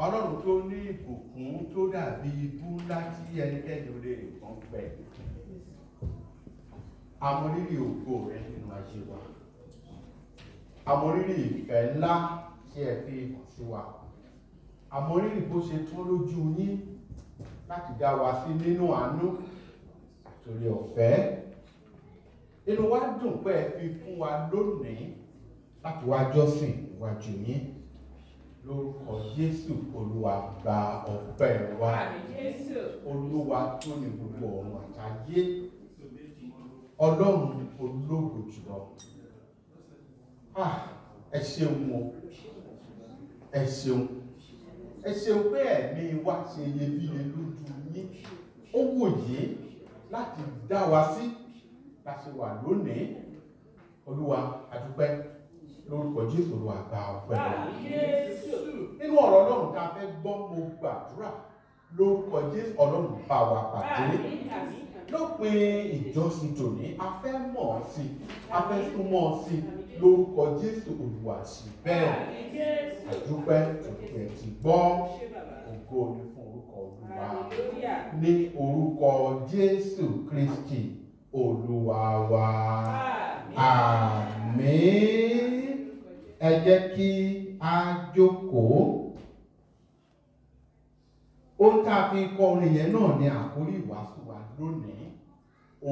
Ọlọ́run tó ní ìbùkún tó dàbí ibú ńlá tí ẹnikẹ́ni ò lè kàn pẹ̀. Àmọrírì ògo rẹ nínú ayé wa. Àmọrírì ìfẹ́ ńlá tí ẹ fi hàn sí wa. Àmọrírì bó ṣe tún lójú yín láti dá wa sí nínú àánú torí ọ̀fẹ́. Inú wa dùn pé ẹ fi fún wa lónìí láti wá jọ́sìn níwájú yín. Lórúkọ Jésù, Olúwa gba ọpẹ́ wa. Olúwa tó ní gbogbo ọ̀run àtayé. Ọlọ́run ológo jùlọ. Ẹ ṣeun o. Ẹ ṣeun. Ẹ ṣeun pé ẹ̀mí wa ṣe iyebíye lójú yín. Ó wòye láti dá wa sí láti wà lónìí. Olúwa a dúpẹ́. Lórúkọ Jésù, Olúwa gba ọpẹ́ wa. Nínú ọ̀rọ̀ Ọlọ́run tá a fẹ́ gbọ́, mo gbàdúrà lórúkọ Jésù, Ọlọ́run bá wa pàdé. Lópin ìjọsìn tòní, a fẹ́ mọ̀ ọ́ sí, a fẹ́ súnmọ́ ọ sí. Lórúkọ Jésù, Olúwa ṣe bẹ́ẹ̀. Àdúpẹ́ tòkè ti gbọ́. Ògo ni fún orúkọ Olúwa. Ní orúkọ Jésù Kristi Olúwa wa. Àmín. Ẹ jẹ́ kí a jókòó. Ohun tá a fi kọ orin yẹn náà ni àkórí ìwàásù wa lónìí.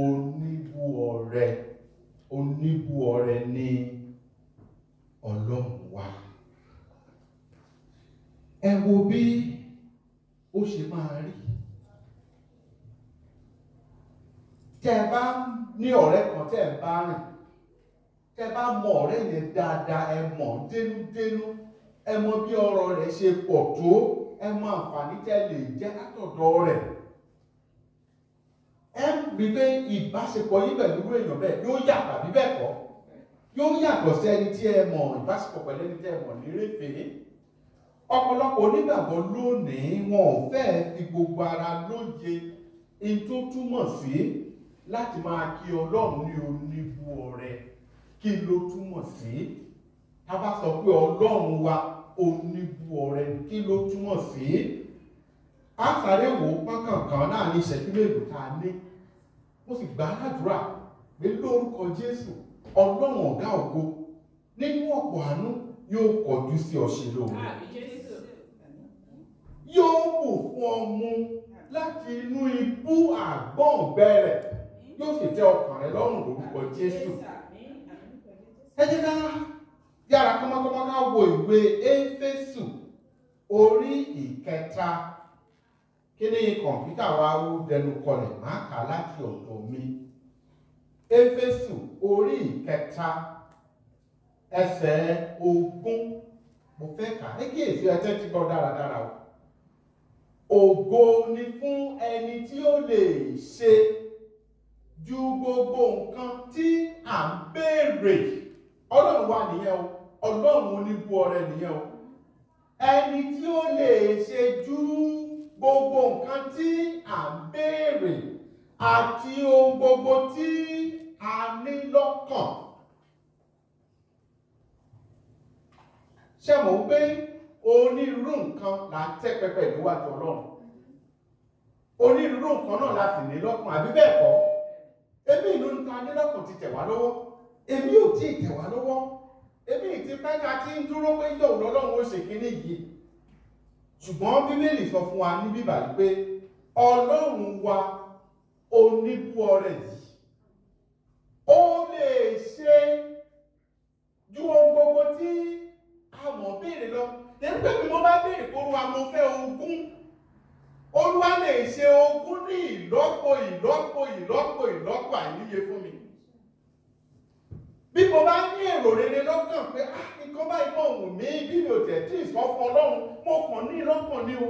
Oníbú ọrẹ. Oníbú ọrẹ ni Ọlọ́run wa. Ẹ wo bí ó ṣe máa rí. Tẹ́ ẹ bá ní ọ̀rẹ́ kan tẹ́ ẹ bá rìn, tẹ́ ẹ bá mọ ọ̀rẹ́ yẹn dáadáa, ẹ mọ̀ dénúdénú, ẹ mọ bí ọ̀rọ̀ rẹ̀ ṣe pọ̀ tó, ẹ mọ àǹfààní tẹ́ lè jẹ́ látọ̀dọ̀ rẹ̀. Ẹ rí pé ìbáṣepọ̀ yín pẹ̀lú èèyàn bẹ́ẹ̀ yóò yàtọ̀ àbí bẹ́ẹ̀ kọ́. Yóò yàtọ̀ sí ẹni tí ẹ mọ̀, ìbáṣepọ̀ pẹ̀lú ẹni tí ẹ mọ̀ ní réfèé. Ọ̀pọ̀lọpọ̀ onígbàgbọ́ lónìí wọn ò fẹ́ fi gbogbo ara lóye in tó túmọ̀ sí láti máa kí Ọlọ́run ní oníbú ọrẹ. Kí ló túmọ̀ sí? Tá bá sọ pé Ọlọ́run wa oníbú ọrẹ, kí ló túmọ̀ sí? A sáré wò pákànkan náà ní ìṣẹ́jú mélòó tá a ní. Mo sì gbà ládùúrà pé lórúkọ Jésù, Ọlọ́run ọ̀gá ògo nínú ọ̀pọ̀ àánú yóò kọjú sí ọ̀ṣẹ́ lóore. Yóò wù fún ọmú láti inú ibú àgbọ̀ngbẹ rẹ̀. Yóò sì tẹ́ ọkàn rẹ lọ́rùn lórúkọ Jésù. Ẹ jẹ́ ká yára kọ́mọ́kọ́mọ́ ká wo ìwé Éfésù orí 3. Kí ni kọ̀ǹpútà wa ó dẹnu kọlẹ̀ máa kà láti ọ̀dọ̀ mi. Éfésù orí 3 ẹsẹ̀ 20. Mo fẹ́ kà á kí èsì ẹjẹ́ ti gbọ́ dáradára o. Ògo ni fún ẹni tí ó lè ṣe ju gbogbo nǹkan tí à ń béèrè. Ọlọ́run wa nìyẹn o. Ọlọ́run oníbú ọrẹ nìyẹn o. Ẹni tí ó lè ṣe ju gbogbo nǹkan tí à ń béèrè àti ohun gbogbo tí a ní lọ́kàn. Ṣé mọ̀ pé onírúurú nǹkan là ń tẹ́ pẹpẹ níwájú Ọlọ́run? Onírúurú nǹkan náà la sì ní lọ́kàn, àbí bẹ́ẹ̀ kọ́? Èmi ìlú ń ta ní lọ́kàn ti tẹ̀ wá lọ́wọ́. Èmi ò tí ì tẹ̀ wá lọ́wọ́. Èmi ìtì pẹ́ka tí ń dúró pé yóò lọ́lọ́run ó ṣe kíní yìí. Ṣùgbọ́n Bíbélì sọ fún wa ní bíbà pé Ọlọ́run wa oníbú ọrẹ yìí, ó lè ṣe ju ohun gbogbo tí a mọ̀ béèrè lọ. Èyí pé bí mo bá béèrè pé Olúwa mo fẹ́ ogún, Olúwa lè ṣe ogún ní ìlọ́po àìníye fún mi. Bí mo bá ní èrò rere lọ́kàn pé nǹkan báyìí mọ̀ wù mí bí mi ò tẹ̀ tí ì sọ fún Ọlọ́run, mo kàn ní lọ́kàn ní o.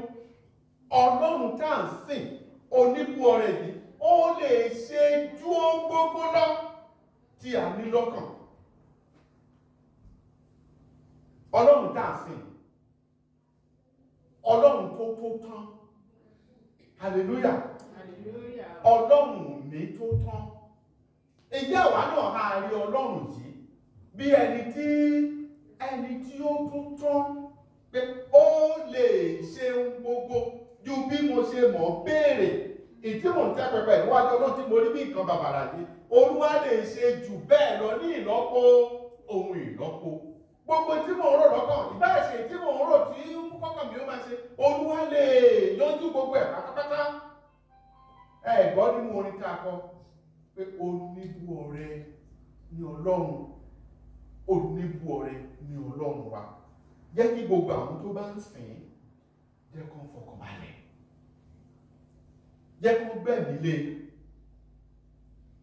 Ọlọ́run tá à ń sìn, oníbú ọrẹ yìí, ó lè ṣe ju ohun gbogbo lọ tí a ní lọ́kàn. Ọlọ́run tá à ń sìn, Ọlọ́run tó tán. Hallelujah. Ọlọ́run mi tó tán. Ìjẹ́ àwa náà á rí Ọlọ́run yìí bí ẹni tí ó tún tán pé ó lè ṣe ohun gbogbo ju bí mo ṣe mọ̀ béèrè. Ìdí mò ń tẹ́ pẹpẹ níwájú Ọlọ́run tí mo rí bí nǹkan bàbàrà yìí, Olúwa lè ṣe jù bẹ́ẹ̀ lọ ní ìlọ́po ohun ìlọ́po. Gbogbo tí mò ń rò lọ́kàn, ìbáṣe tí mò ń rò tí kọ́kàn mi ó máa ṣe, Olúwa lè yanjú gbogbo ẹ̀ pátápátá. Ẹ gbọ́ nínú orin tá a kọ pé oníbú ọrẹ ni Ọlọ́run, oníbú ọrẹ ni Ọlọ́run wa. Jẹ́ kí gbogbo àwọn tó bá ń sìn jẹ́ kó fọkàn balẹ̀, jẹ́ kó gbẹ̀mí lé,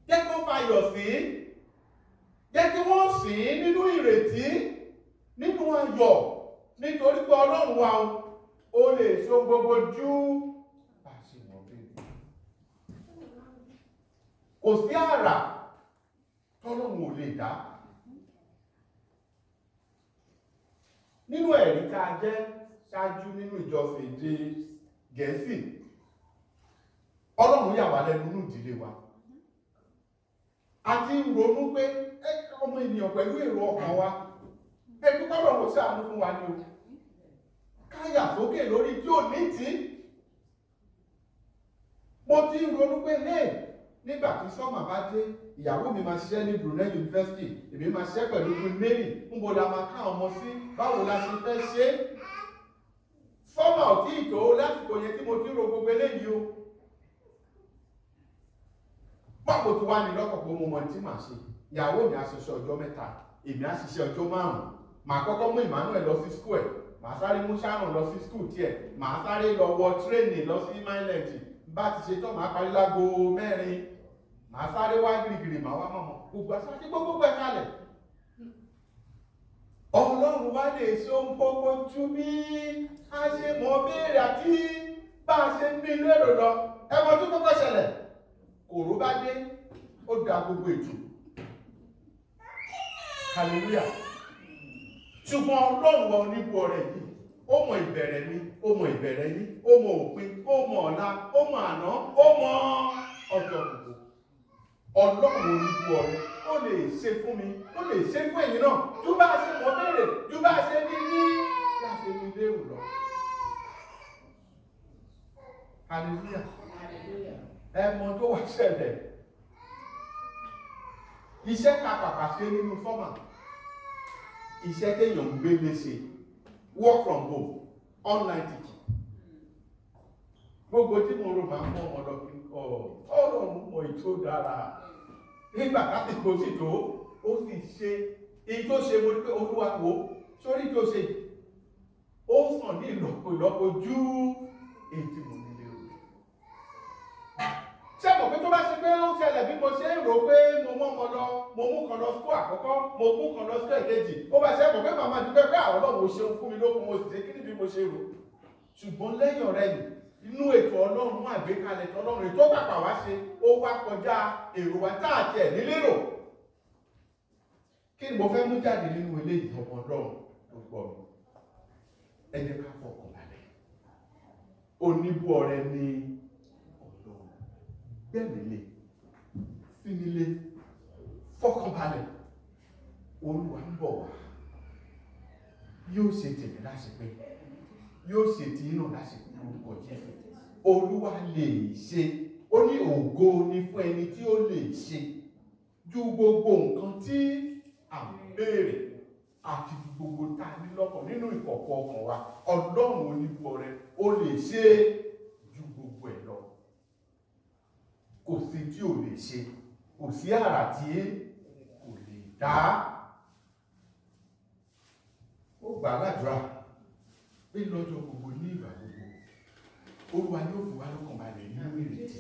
jẹ́ kó fayọ̀ sí, jẹ́ kí wọ́n sìn nínú ìrètí, nínú ayọ̀, nítorí pé Ọlọ́run wa ó lè ṣe ohun gbogbo jù bá ṣe mọ̀ bẹ́ẹ̀. Kò sí àrà tọ́lọ́run ò lè dá. Nínú ẹ̀rí tá a jẹ́ ṣáájú nínú ìjọsìn èdè Gẹ̀ẹ́sì, Ọlọ́run yà wá lẹ́nu nínú ìdílé wa. A ti ń ronú pé ọmọ ènìyàn pẹ̀lú èrò ọkàn wa, ẹbí kọ́lọ́run ṣàánú fún wa ní o. Káyà sókè lórí tí ò ní tí. Mo ti ń ronú pé nígbà tí sọ́mà bá dé, ìyàwó mi máa ṣiṣẹ́ ní Brunel University, èmi máa ṣiṣẹ́ pẹ̀lú Queen Mary, ń bo la máa ká ọmọ sí, báwo la ṣe fẹ́ ṣe. Sọ́mà ò tí ì tó lásìkò yẹn tí mo ti ń ro gbogbo eléyìí o. Pápò tí wá ní lọ́kàn pé mo mọ̀ tí màá ṣe. Ìyàwó mi á ṣiṣẹ́ ọjọ́ 3, èmi á ṣiṣẹ́ ọjọ́ 5. Màá kọ́kọ́ mú Emmanuel lọ sí school ẹ̀, màá sáré mú Sharon lọ sí school tiẹ̀, màá sáré lọ wọ tírèènì lọ sí Mileage. Bá ti ṣe tán màá parí lágo 4, màá sáré wá gírígírí, màá wá mọ̀mọ́ gbogbo àṣáájú gbogbo ẹ̀ kalẹ̀. Ọlọ́run wá lè ṣe ohun gbogbo ju bí a ṣe mọ̀ béèrè àti bá a ṣe ní lérò lọ. Ẹ̀wọ̀n tó kọ́kọ́ ṣẹlẹ̀, kòró bá dé, ó da gbogbo ètò. Hallelujah. Ṣùgbọ́n Ọlọ́run wa oníbú ọrẹ yìí, ó mọ ìbẹ̀rẹ̀ mi, ó mọ ìbẹ̀rẹ̀ yín, ó mọ òpin, ó mọ ọ̀la, ó mọ àná, ó mọ ọjọ́ gbogbo. Ọlọ́run oníbú ọrẹ, ó lè ṣe fún mi, ó lè ṣe fún ẹ̀yin náà, ju bá a ṣe mọ̀ béèrè, ju bá a ṣe ní lérò lọ. Hallelujah. Ẹmọ tó wá ṣẹlẹ̀, iṣẹ́ ká pàpà ṣe nínú sọ́mà, iṣẹ́ téèyàn ń gbé léṣe, work from home, online teaching. Gbogbo tí mo rò máa ń mọ́ ọmọdé kí Ọlọ́run mọ̀ ètò dára. Nígbà kásìkò sì tó, ó sì ṣe èyí tó ṣe mo rí pé Olúwa wò sórí tó ṣe, ó sàn ní ìlọ́po ju èyí tí mo nílé rò. Ṣé mọ̀ pé tó bá ṣe pé ó ṣẹlẹ̀ bí mo ṣe ń rò pé mo mú ọmọ lọ, mo mú kan lọ school àkọ́kọ́, mo mú kan lọ school èkejì, ó bá ṣe mọ̀ pé màmá dúpẹ́ pé àwọn Ọlọ́run ṣeun fún mi lókun, mo sì ṣe kí ni bí mo ṣe rò. Ṣùgbọ́n lẹ́yìn ọ̀rẹ́ yìí, inú ètò Ọlọ́run àgbékalẹ̀ tọ́lọ́run ètò pàpà wá ṣe, ó wá kọjá èrò wa tá àti ẹ̀ nílérò. Kí ni mo fẹ́ mú jáde nínú eléyìí ọmọ Ọlọ́run tó gbọ́ mi? Ẹ jẹ́ ká fọkàn balẹ̀. Oníbú ọrẹ ni Ọlọ́run. Gbẹ̀mílé, fínílé, fọkàn balẹ̀. Olúwa ń bọ̀ wá. Yóò ṣe tèmi láṣepé, yóò ṣe tí inú láṣepé orúkọ Jésù. Olúwa lè ṣe, ó ní ògo ni fún ẹni tí ó lè ṣe ju gbogbo nǹkan tí à ń béèrè àti gbogbo tá a ní lọ́kàn nínú ìkọ̀kọ̀ ọkàn wa. Ọlọ́run oníbú ọrẹ, ó lè ṣe ju gbogbo ẹ̀ lọ. Kò sí tí ò lè ṣe, kò sí àrà tí kò lè dá. Ó gbà ládùúrà pé lọ́jọ́ gbogbo ní ìgbà gbogbo, Olúwa yóò fi wá lọ́kàn balẹ̀ nínú ìrètí.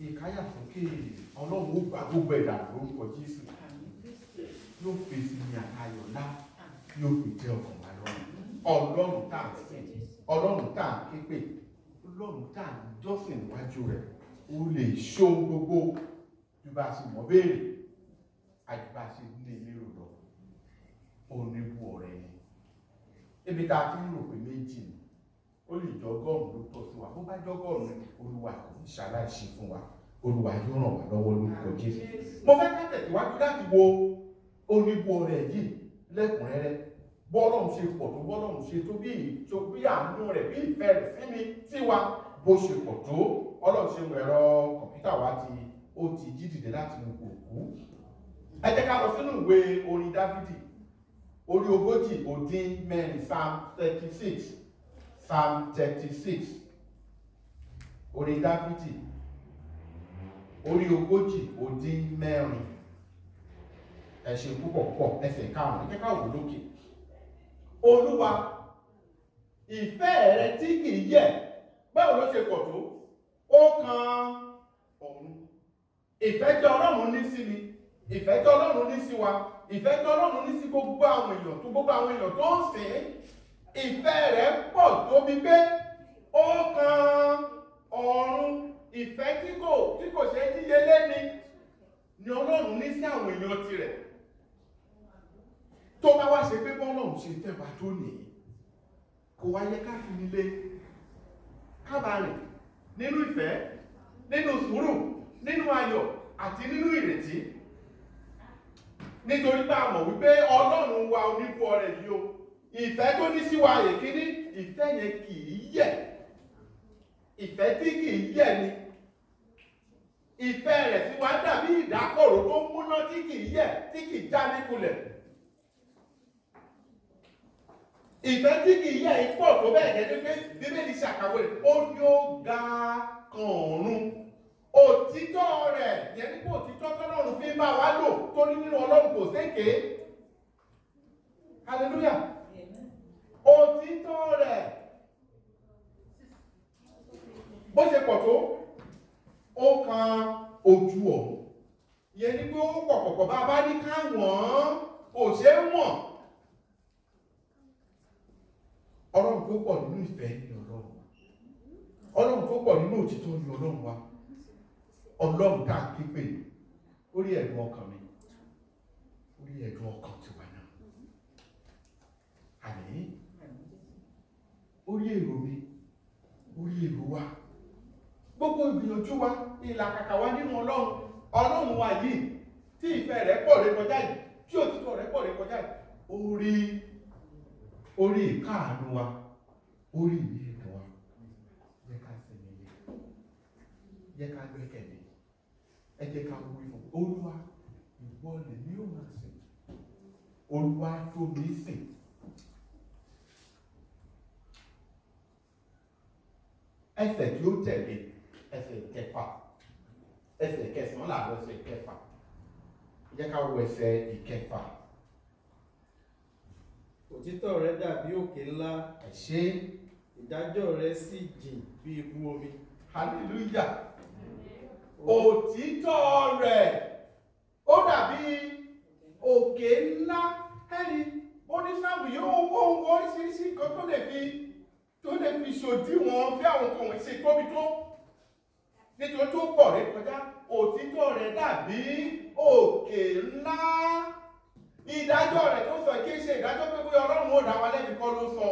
Ìkáyà sókè, Ọlọ́run ó gba gbogbo ẹ̀dá lórúkọ Jésù. Yóò fèsì ní àtayọ̀ ńlá, yóò fi tẹ́ ọkàn wa lọ́rùn. Ọlọ́run tá à ń sìn, Ọlọ́run tá à ń ké pè, Ọlọ́run tá à ń jọ́sìn níwájú rẹ̀, ó lè ṣó gbogbo ju bá a ṣe mọ̀ béèrè àti bá a ṣe ní ìlérò lọ. Oníbú ọrẹ ni. Ibi tá a ti ń rò pé méjì ni, ó lè jọ ọgọ́rùn-ún ló tọ́ sí wa. Bó bá jọ ọgọ́rùn-ún, Olúwa kò ní ṣaláìṣe fún wa. Olúwa yóò ràn wá lọ́wọ́ lórúkọ Jésù. Mo fẹ́ ká tẹ̀síwájú láti wo oníbú ọrẹ yìí lẹ́kùnrẹ́rẹ́ bọ́lọ́run ṣe pọ̀ tó, bọ́lọ́run ṣe tó bí àánú rẹ̀, bí ìfẹ́ rẹ̀ sí mi sí wa bó ṣe pọ̀ tó. Ọlọ́run ṣe ẹ̀rọ kọ̀mpútà wa ó ti jí dìde láti inú òkú. Ẹ jẹ́ ká lọ sínú ìwé orin Dáfídì orí 40 Psalm 36. Psalm 36. Orin Dáfídì orí 40 ẹ ṣé púpọ̀ ẹsẹ̀ 5. Ẹ ká wò lókè. Olúwa, ìfẹ́ rẹ tí kìí yẹ̀, báwo ló ṣe pọ̀ tó? Ó kan ọ̀run. Ìfẹ́ tí Ọlọ́run ní sí mi, ìfẹ́ tí Ọlọ́run ní sí wa, ìfẹ́ tí Ọlọ́run ní sí gbogbo àwọn èèyàn tó ń sìn. Ìfẹ́ rẹ̀ pọ̀ tó bí pé ó kan ọ̀run. Ìfẹ́ tí kò ṣe díyelé ni Ọlọ́run ní sí àwọn èèyàn tirẹ̀. Tó bá wá ṣe pé bọ́lọ́run ṣe fẹ́ wa tó nìyí, kò wá yẹ ká fi nílé kábàárìn nínú ìfẹ́, nínú sùúrù, nínú ayọ̀ àti nínú ìrètí. Nítorí pé a mọ̀ wípé Ọlọ́run wa oníbú ọrẹ yìí o, ìfẹ́ tó ní sí wa èkíní, ìfẹ́ yẹn kì í yẹ̀. Ìfẹ́ tí kì í yẹ̀ ni. Ìfẹ́ rẹ̀ sí wa dàbí ìdákọ̀ró tó múná tí kì í yẹ̀, tí kì í já níkulẹ̀. Ìfẹ́ tí kì í yẹ̀ pọ̀ tó bẹ́ẹ̀ gẹ́gẹ́ pé Bíbélì ṣàkàwé rẹ̀, ó ní ó ga kan ọ̀run. Òtítọ́ rẹ̀ yẹn ní pé òtítọ́ tọ́lọ́run fi ń bá wa lò, torí nínú Ọlọ́run kò sékè. Hallelujah. Òtítọ́ rẹ̀ bó ṣe pọ̀ tó, ó kan ojú ọ̀run. Yẹn ní pé ó pọ̀pọ̀pọ̀ bá bá ní ká wọ̀n kò ṣe é wọ̀n. Ọlọ́run tó pọ̀ nínú ìfẹ́ ni Ọlọ́run. Ọlọ́run tó pọ̀ nínú òtítọ́ ni Ọlọ́run wa. Ọlọ́run tá a ké pè orí ẹ̀dùn ọkàn mi, orí ẹ̀dùn ọkàn tiwa náà. Àmín. Orí èrò mi, orí èrò wa, gbogbo ìgbìyànjú wa, ìlàkàkà wa nínú Ọlọ́run wa yìí, tí ìfẹ́ rẹ̀ pọ̀ rékọjá yìí, tí òtítọ́ rẹ̀ pọ̀ rékọjá yìí, orí ìkáàánú wa, orí ìyẹ́dùn wa, jẹ́ ká sinmi lé, jẹ́ ká gbẹ́kẹ̀lé, ẹ jẹ́ ká wí fún Olúwa, ìwọ lèmi ó máa sìn, Olúwa tó mi sìn. Ẹsẹ̀ tí ó tẹ̀lé ẹsẹ̀ kẹfà, ẹsẹ̀ kẹsàn-án làbọ̀ ẹsẹ̀ kẹfà, jẹ́ ká wo ẹsẹ̀ ìkẹfà. Òtítọ́ rẹ dàbí òkè ńlá, ẹ ṣé, ìdájọ́ rẹ sì jìn bí ibú omi. Hallelujah. Òtítọ́ rẹ̀ ó dàbí òkè ńlá. Ẹni onísàmù yóò wọ́n oríṣiríṣi nǹkan tó lè fi ṣòdiwọ̀n bí àwọn kan wọ̀nyí ṣe tóbi tó. Nítorí tó pọ̀ rẹ̀ kọjá, òtítọ́ rẹ̀ dàbí òkè ńlá. Ìdájọ́ rẹ̀ tó sọ kí ṣe ìdájọ́ pé bóyá Ọlọ́run ó dá wa lẹ́bi kọ́ ló sọ.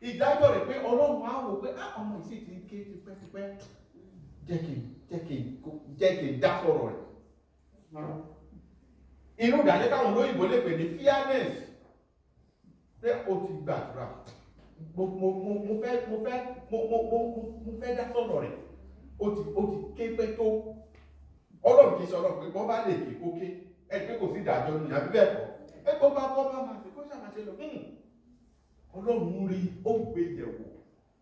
Ìdájọ́ rẹ̀ pé Ọlọ́run á wò pé ọmọ ìṣe ti ń ké tipẹ́tipẹ́, jẹ́ kí n dá sọ̀rọ̀ rẹ̀. Irú ìdájọ́ táwọn olóyìnbó lè pè ní fairness, pé o ti gbàdúrà, mo fẹ́ dá sọ̀rọ̀ rẹ̀, o ti ké pẹ́ tó. Ọlọ́run kì í sọ Ọlọ́run pé bọ́ bá lè ké kóké, ẹgbẹ́ kò sí ìdájọ́ ní àbí bẹ́ẹ̀ kọ́, ẹgbẹ́ bá máa fi kó ṣàmàṣe lọ. Ọlọ́run rí, ó gbé yẹ̀wò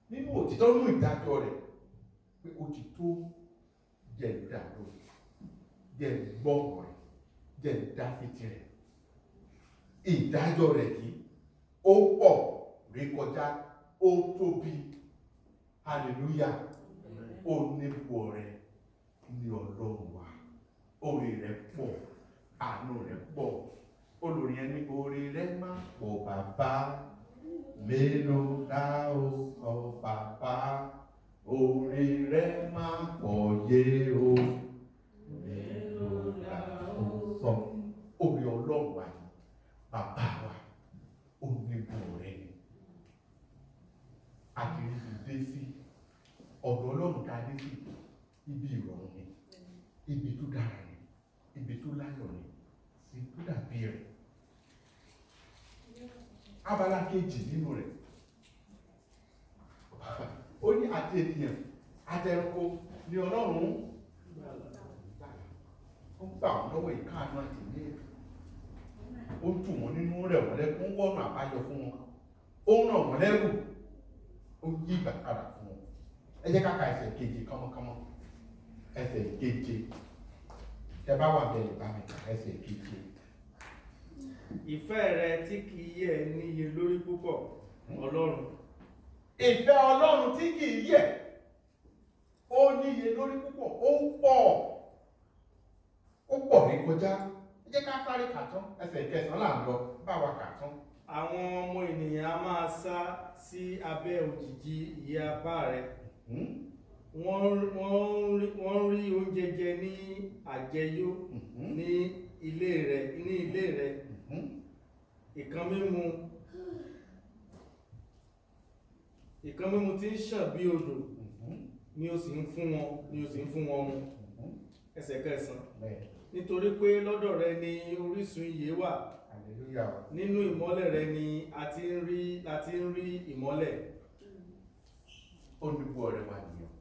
nínú òtítọ́ nínú ìdájọ́ rẹ̀ pé ó ti tó jẹ́ ìdájọ́ rẹ̀, jẹ́ gbọ́rọ̀ rẹ̀, jẹ́ ìdáfitì rẹ̀. Ìdájọ́ rẹ̀ yìí ó pọ̀ rékọjá, ó tóbi. Hallelujah. Ó nípò rẹ̀ ní Ọlọ́run wa, orí rẹ̀ pọ̀, àánú rẹ̀ pọ̀. Olórí ẹni orí rẹ̀ máa pọ̀ bàbá, mélòó la ó sọ bàbá, orí rẹ̀ máa pọ̀ yé o, mélòó la ó sọ. Orí Ọlọ́run wa ni bàbá wa, oníbò rẹ̀ ni. Àkìrí dé sí ọ̀dọ̀ Ọlọ́run ká dé sí ibi ìrọ̀rùn ni, ibi tó dára ni, ibi tó láyọ̀ ni, ibi tó dàbí rẹ̀. abala kejì nínú rẹ̀ ó ní àti ènìyàn àti ẹranko ní Ọlọ́run ó gbà wọ́n lọ́wọ́ ìkáàánú àti ní ó tù wọ́n nínú rẹ̀ wọ́n lẹ́kún wọ́nà àbáyọ fún wọn ó ràn wọ́n lẹ́rù ó yí ìgbà padà fún wọn. Ẹ jẹ́ ká ka ẹsẹ̀ keje kánmọ́kánmọ́, ẹsẹ̀ keje tẹ bá wà bẹ̀rẹ̀ bá mi kà ẹsẹ̀ keje. Ìfẹ́ rẹ tí kì í yẹ̀ níye lórí púpọ̀ Ọlọ́run. Ìfẹ́ Ọlọ́run tí kì í yẹ̀ ó níye lórí púpọ̀, ó pọ̀ ní kọjá. Ẹ jẹ́ ká sáré kà tán ẹsẹ̀ kẹsàn-án là ń lọ bá wa kà tán. Àwọn ọmọ ènìyàn a máa sá sí abẹ́ òjìji ìyẹ́ apá rẹ̀. Wọ́n rí oúnjẹ jẹ ní àjẹyó ní ilé rẹ̀. Ìkan mímu tí ń ṣàn bí odò ni ó sì ń fún wọn mu. Ẹsẹ̀ kẹsàn-án. Nítorí pé lọ́dọ̀ rẹ ni orísun ìyè wà. Nínú ìmọ́lẹ̀ rẹ ni a ti ń rí ìmọ́lẹ̀. Oníbu ọ̀rẹ́ wa nìyẹn.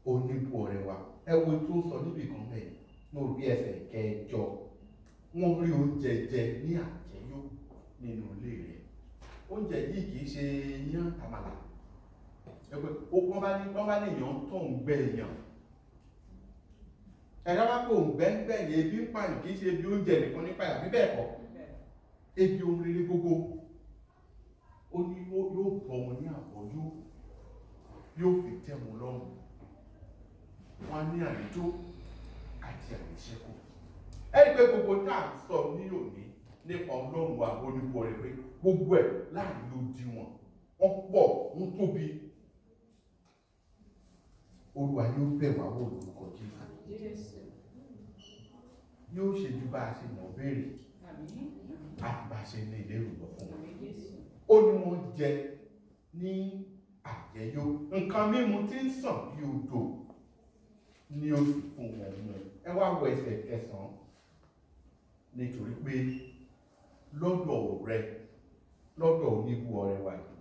Oníbu ọ̀rẹ́ wa. Ẹ wo tó sọ níbi kan bẹ́ẹ̀ ní orí ẹsẹ̀ kẹjọ. Wọ́n rí oúnjẹ jẹ ní àjẹyó nínú ilé rẹ̀. Oúnjẹ yìí kìí ṣe iyán àmàlà. Wọ́n bá ní èèyàn tó ń gbẹ èèyàn. Ẹ̀rọ wá pé òun gbẹ́ngbẹ́ yẹn ebi ń pààyàn kìí ṣe ebi oúnjẹ nìkan nípa ìyàbí bẹ́ẹ̀ kọ́. Ebi ohun rere gbogbo. Ó ní yóò bọ̀ wọn ní àbọ̀ yóò fi tẹ́ wọn lọ́rùn. Wọ́n á ní àlejò àti àlejẹ́kù. Ẹni pé gbogbo tá à ń sọ ní òní nípa Ọlọ́run wa oníbu ọ̀rẹ́ pé gbogbo ẹ̀ láàrin ló di wọn. Wọ́n pọ̀, wọ́n tóbi. Olúwa yóò bẹ̀ wá wò lórúkọ Jésù. Yóò ṣe ju bá a ṣe mọ̀ béèrè àti bá a ṣe ní ìlérò lọ fún wọn. Ó ní wọ́n jẹ ní àjẹyó. Nǹkan mímu tí ń sàn bí odò ni ó sì fún wọn mu. Ẹ wá wọ ẹsẹ̀ kẹsàn-án. Nítorí pé lọ́dọ̀ rẹ, lọ́dọ̀ oníbu ọ̀rẹ́ wa yìí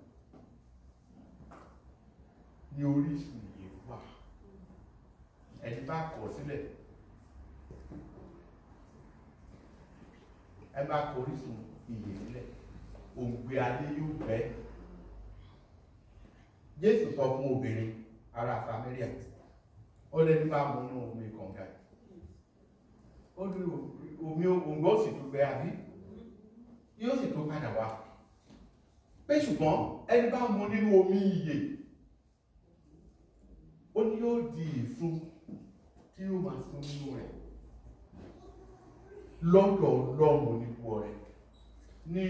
ni orísun ìyè wà. Ẹni bá kọ̀ sílẹ̀, ẹ bá kọ̀ orísun ìyè sílẹ̀, òǹgbẹ ayé yóò gbẹ. Jésù sọ fún obìnrin ará Samaria, ó lẹ́ni bá mu nínú omi kànga. Ó ní omi òǹgbẹ ó sì tún gbẹ àbí yóò sì tó padà wá. Pé ṣùgbọ́n ẹni bá mu nínú omi ìyè, ó ní yóò di ìsun tí yóò máa sun nínú rẹ̀. Lọ́dọ̀ Ọlọ́run oníbu ọ̀rẹ́ ní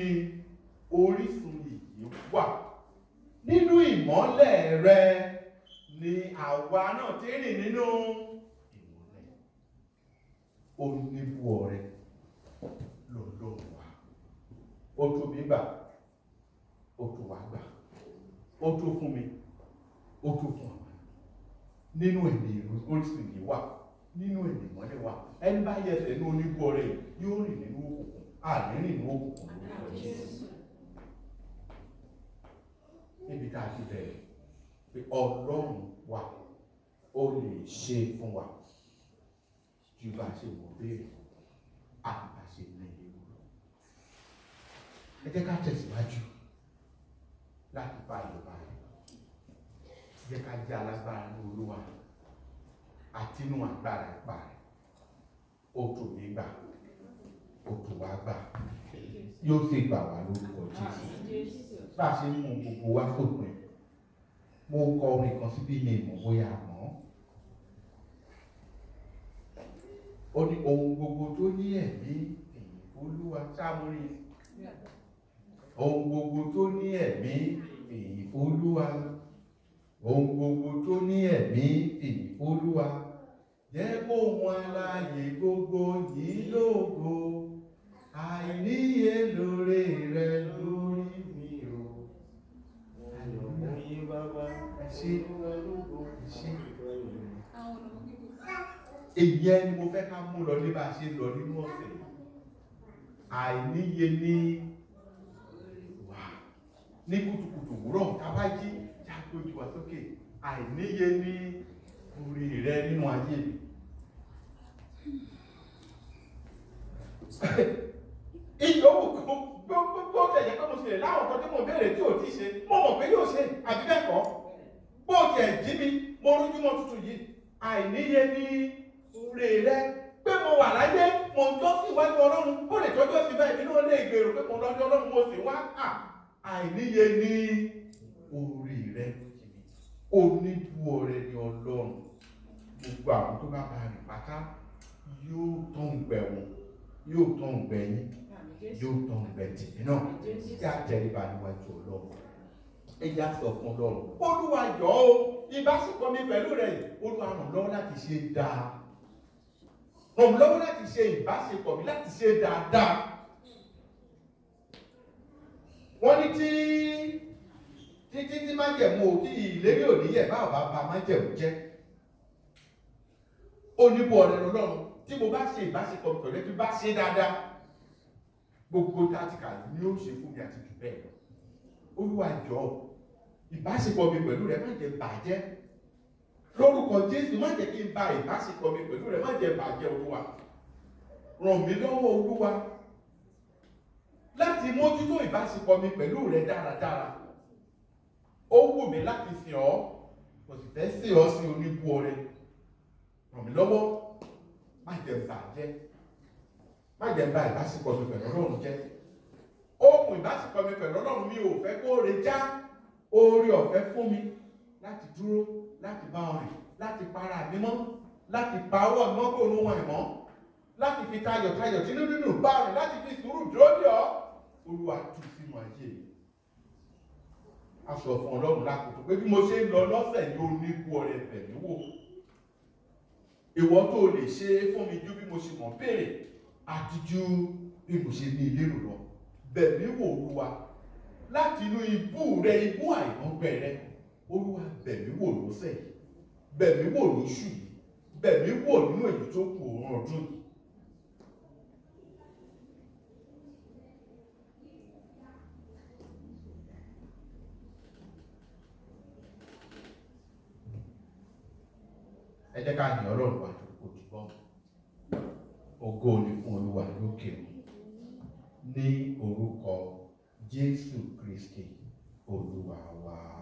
orísun ìyè wà. Nínú ìmọ́lẹ̀ rẹ ni àwa náà ti rìn nínú ìmọ́lẹ̀. Oníbu ọ̀rẹ́ lọ́lọ́run wa. Ó tó mi gbà, ó tó wá gbà, ó tó fún mi, ó tó fún àwọn. Nínú ẹ̀mí orísun ìyè wà, nínú ẹ̀mí ìmọ́lẹ̀ wà. Ẹni bá yẹsẹ̀ ní oníbu ọ̀rẹ́ yóò rìn nínú òkùnkùn, àní rìn nínú òkùnkùn lórúkọ Jésù. Níbi tá a ti bẹ̀rẹ̀ pé Ọlọ́run wa ó lè ṣe fún wa ju bá a ṣe wọ̀ béèrè àti bá a ṣe ní ewu lọ. Ẹ jẹ́ ká tẹ̀síwájú láti bá Yorùbá rẹ̀. Jẹ́ ká jẹ́ alágbára ní Olúwa àti inú agbára ipá rẹ̀. Ó tó mi gbà, ó tó wá gbà, yóò sì gbà wá lórúkọ Jésù. Bá a ṣe ń mú gbogbo wa sópin, mo kọ orin kan síbí ní ìmọ̀ bóyá mọ́. Ó ní ohun gbogbo tó ní ẹ̀mí èyí Olúwa sámúrí. Ohun gbogbo tó ní ẹ̀mí èyí Olúwa. Ohun gbogbo tó ní ẹ̀mí èyí Olúwa. Jẹ́ kó wọn aláàyè gbogbo yìí lógo. Àìníye lóore rẹ lórí mi o. Àyọ̀mọ́yé bàbá Ṣé ṣe èyí ẹni mo fẹ́ ká mú lọ ní bá a ṣe lọ nínú ọ̀sẹ̀. Àìníye ní ní kùtùkùtù òwúrọ̀ tá a bá jí já gbójú wa sókè àìníye ní orí rẹ nínú ayé mi. Ìyówù gbogbo tẹ̀yẹ pé mo ṣe láwọn kan tí mo béèrè tí ò tí ṣe mo mọ̀ pé yóò ṣe àbí bẹ́ẹ̀ kọ́ bó tiẹ̀ jí mi mo rójúmọ́ tuntun yìí àìníye ní orí rẹ pé mo wà láyé mo ń jọ́ sí iwájú Ọlọ́run ó lè tọ́jọ́ sí bẹ́ẹ̀ nínú ilé ìgbèrò pé mo lọ́jọ́ Ọlọ́run mo sì wá àìníye ní orí rẹ onídùú ọrẹ ní Ọlọ́run gbogbo àwọn tó bá bá rìn pátá yóò tán gbẹ wọn yóò tán gbẹ yín yóò tán gbẹ tìmí náà kí á tẹríba níwájú Ọlọ́run ẹ já sọ fún Ọlọ́run Olúwa jọ̀ọ́ o ìbáṣepọ̀ mi pẹ̀lú rẹ Olúwa ràn mí lọ́wọ́ láti ṣe dáa ràn mí lọ́wọ́ láti ṣe ìbáṣepọ̀ mi láti ṣe dáadáa. Wọ́n ní tí májẹ̀mú tí ìlérí òníyẹ̀ bá ọ̀bá ba májẹ̀mú jẹ́ oníbò ọ̀rẹ́ Ọlọ́run tí mo bá ṣe ìbáṣepọ̀ mi pẹ̀lú tí bá ṣe dáadáa gbogbo tactical ni ó ṣe fún mi àti jù bẹ́ẹ̀ lọ. Olúwa jọ̀ọ́ ìbáṣepọ̀ mi pẹ̀lú rẹ má jẹ́ bàjẹ́ lórúkọ Jésù má jẹ́ kí n ba ìbáṣepọ̀ mi pẹ̀lú rẹ má jẹ́ bàjẹ́ Olúwa ràn mí lọ́wọ́ Olúwa láti mójútó ìbáṣepọ̀ mi pẹ̀lú rẹ dáradára. Ó wù mí láti sìn ọ́ kò sì fẹ́ sìn ọ́ sí oníbú ọrẹ ràn mí lọ́wọ́ má jẹ́ bàjẹ́ má jẹ́ ba ìbáṣepọ̀ mi pẹ̀lú Ọlọ́run jẹ́. Okùn ìbáṣepọ̀ mi pẹ̀lú Ọlọ́run mi ò fẹ́ kó re já oore ọ̀fẹ́ fún mi láti dúró láti bá ọ rìn láti para mi mọ́ láti pa ọwọ́ mi mọ́ kó nu wọn ìmọ̀ láti fi tayọ̀tayọ̀ tí nínú bá rìn láti fi sùúrù dúró dè ọ́. Olúwa tú sínú ayé mi. A sọ fún Ọlọ́run lákòókò pé bí mo ṣe ń lọ lọ́sẹ̀ yìí ó ní kú ọrẹ bẹ̀mí wò. Ìwọ tó lè ṣe é fún mi ju bí mo ṣe mọ̀ béèrè àti ju bí mo ṣe ní ilé rò lọ. Bẹ̀mí wò Olúwa láti inú ibú rẹ ibú àìmọ́gbẹ́ rẹ. Olúwa bẹ̀mí wò lọ́sẹ̀ yìí bẹ̀mí wò lóṣù yìí bẹ̀mí wò nínú èyí tó kù ọdún yìí. Ẹ jẹ́ ká ní Ọlọ́run wá ojúbọ ògo ni fún Olúwa lókè ní orúkọ Jésù Kristi Olúwa wa.